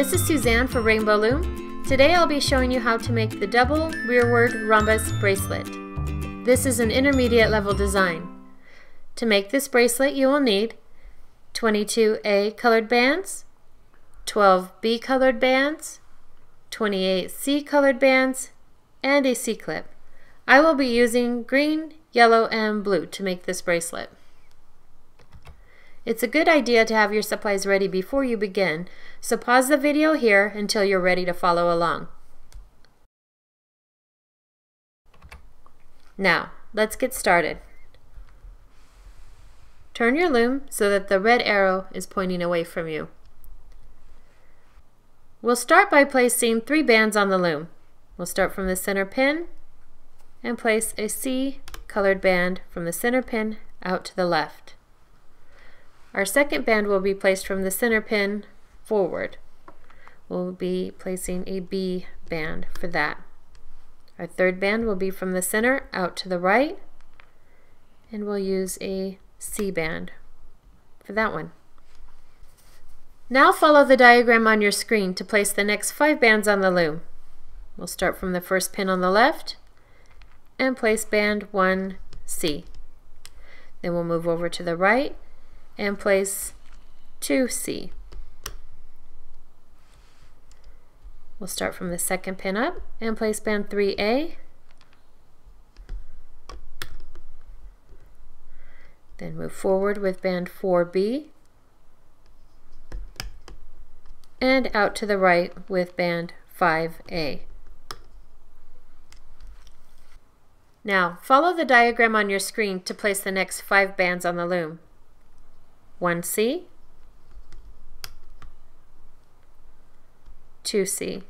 this is Suzanne for RainbowLoom. Today I'll be showing you how to make the double rearward rhombus bracelet. This is an intermediate level design. To make this bracelet you will need 22A colored bands, 12B colored bands, 28C colored bands, and a C-clip. I will be using green, yellow, and blue to make this bracelet. It's a good idea to have your supplies ready before you begin, so pause the video here until you're ready to follow along. Now, let's get started. Turn your loom so that the red arrow is pointing away from you. We'll start by placing 3 bands on the loom. We'll start from the center pin and place a C colored band from the center pin out to the left. Our second band will be placed from the center pin forward. We'll be placing a B band for that. Our third band will be from the center out to the right, and we'll use a C band for that one. Now follow the diagram on your screen to place the next 5 bands on the loom. We'll start from the first pin on the left and place band 1C. Then we'll move over to the right and place 2C. We'll start from the second pin up and place band 3A. Then move forward with band 4B and out to the right with band 5A. Now follow the diagram on your screen to place the next 5 bands on the loom. 1C, 2C,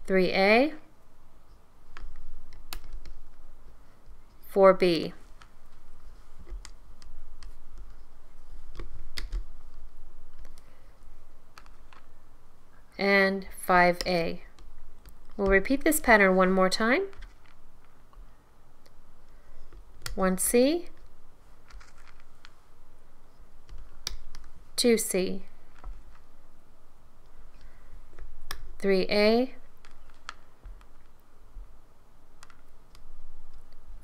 3A, 4B, and 5A. We'll repeat this pattern one more time. 1C, 2C, 3A,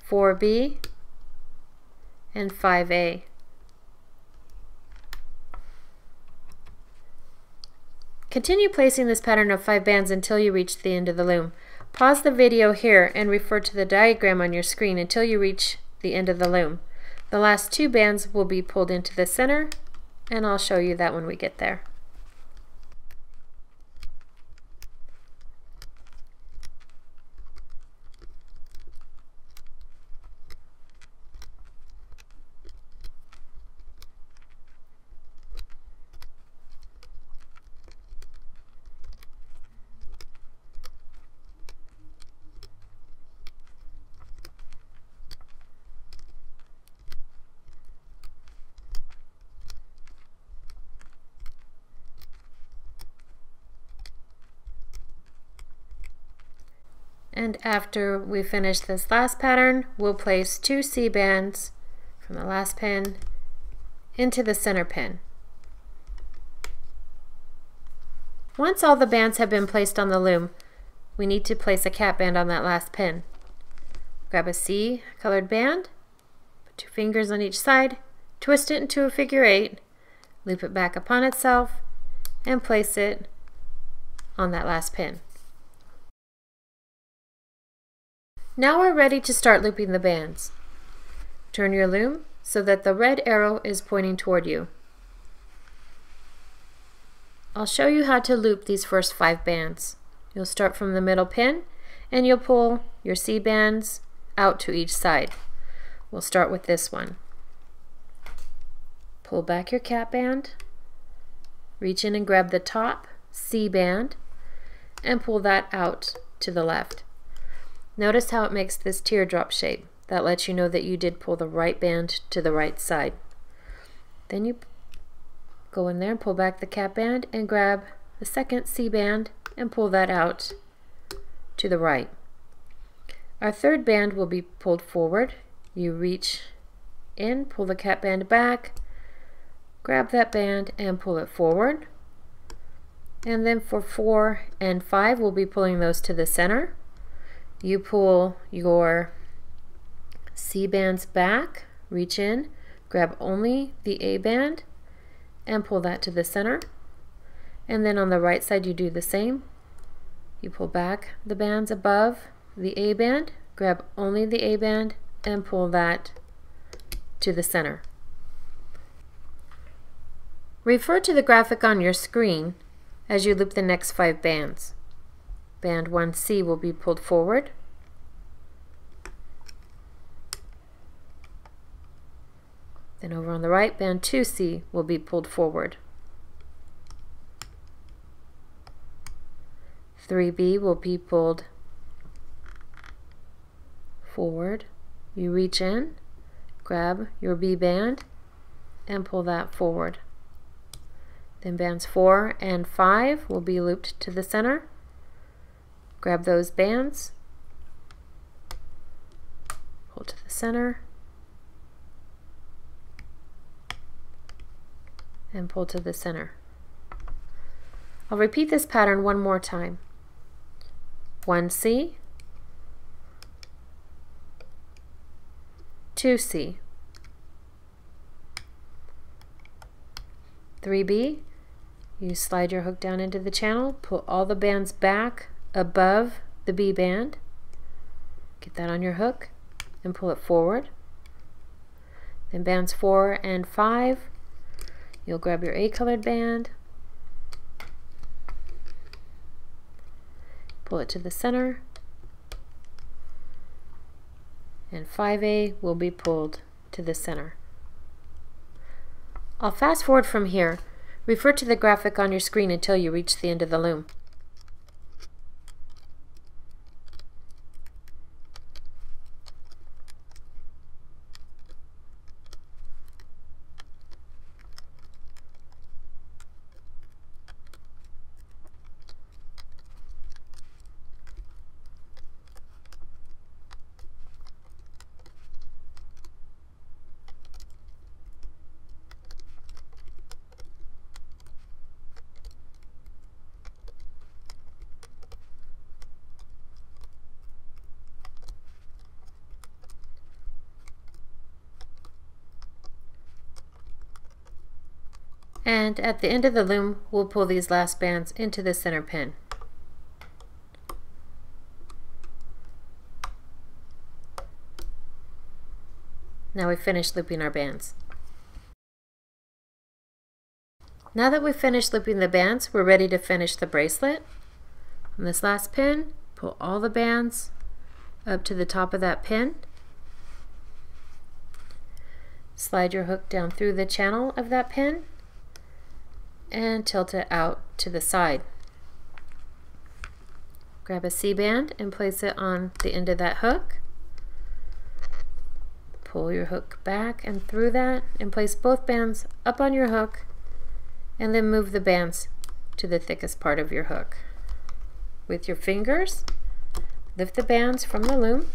4B, and 5A. Continue placing this pattern of 5 bands until you reach the end of the loom. Pause the video here and refer to the diagram on your screen until you reach the end of the loom. The last 2 bands will be pulled into the center, and I'll show you that when we get there. And after we finish this last pattern, we'll place 2 C bands from the last pin into the center pin. Once all the bands have been placed on the loom, we need to place a cap band on that last pin. Grab a C colored band, put 2 fingers on each side, twist it into a figure 8, loop it back upon itself, and place it on that last pin. Now we're ready to start looping the bands. Turn your loom so that the red arrow is pointing toward you. I'll show you how to loop these first 5 bands. You'll start from the middle pin and you'll pull your C bands out to each side. We'll start with this one. Pull back your cap band, reach in and grab the top C band and pull that out to the left. Notice how it makes this teardrop shape. That lets you know that you did pull the right band to the right side. Then you go in there and pull back the cap band and grab the second C band and pull that out to the right. Our third band will be pulled forward. You reach in, pull the cap band back, grab that band and pull it forward. And then for 4 and 5, we'll be pulling those to the center. You pull your C bands back, reach in, grab only the A band and pull that to the center. And then on the right side you do the same. You pull back the bands above the A band, grab only the A band and pull that to the center. Refer to the graphic on your screen as you loop the next 5 bands. Band 1C will be pulled forward. Then over on the right, band 2C will be pulled forward. 3B will be pulled forward. You reach in, grab your B band, and pull that forward. Then bands 4 and 5 will be looped to the center. Grab those bands, pull to the center, and pull to the center. I'll repeat this pattern one more time. 1C, 2C, 3B, you slide your hook down into the channel, pull all the bands back above the B band, get that on your hook, and pull it forward. Then bands 4 and 5, you'll grab your A colored band, pull it to the center, and 5A will be pulled to the center. I'll fast forward from here. Refer to the graphic on your screen until you reach the end of the loom. And at the end of the loom, we'll pull these last bands into the center pin. Now we've finished looping our bands. Now that we've finished looping the bands, we're ready to finish the bracelet. On this last pin, pull all the bands up to the top of that pin. Slide your hook down through the channel of that pin and tilt it out to the side. Grab a C band and place it on the end of that hook. Pull your hook back and through that and place both bands up on your hook, and then move the bands to the thickest part of your hook. With your fingers, lift the bands from the loom.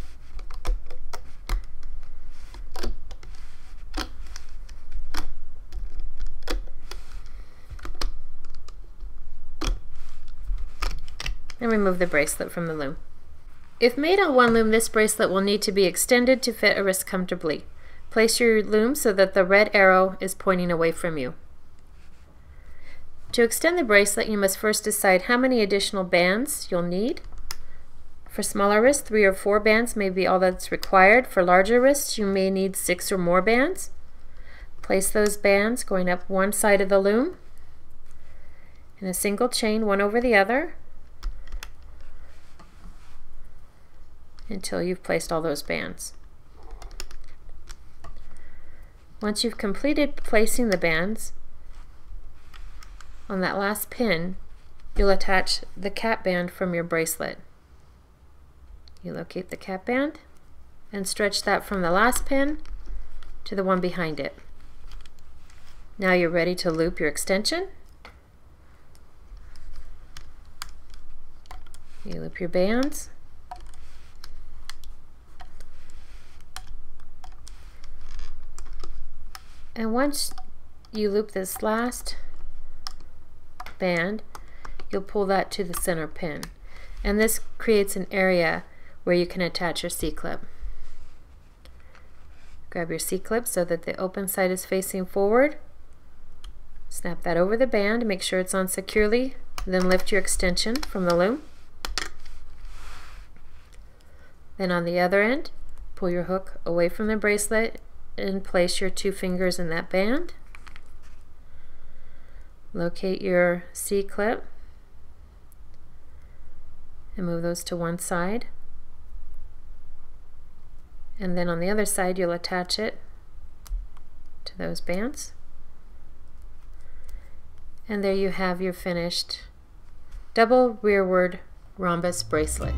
And remove the bracelet from the loom. If made on one loom, this bracelet will need to be extended to fit a wrist comfortably. Place your loom so that the red arrow is pointing away from you. To extend the bracelet, you must first decide how many additional bands you'll need. For smaller wrists, 3 or 4 bands may be all that's required. For larger wrists, you may need 6 or more bands. Place those bands going up one side of the loom in a single chain, one over the other, until you've placed all those bands. Once you've completed placing the bands, on that last pin, you'll attach the cap band from your bracelet. You locate the cap band and stretch that from the last pin to the one behind it. Now you're ready to loop your extension. You loop your bands. And once you loop this last band, you'll pull that to the center pin, and this creates an area where you can attach your C-clip. Grab your C-clip so that the open side is facing forward. Snap that over the band, make sure it's on securely, then lift your extension from the loom. Then on the other end, pull your hook away from the bracelet and place your 2 fingers in that band. Locate your C-clip and move those to one side. And then on the other side, you'll attach it to those bands. And there you have your finished double rearward rhombus bracelet.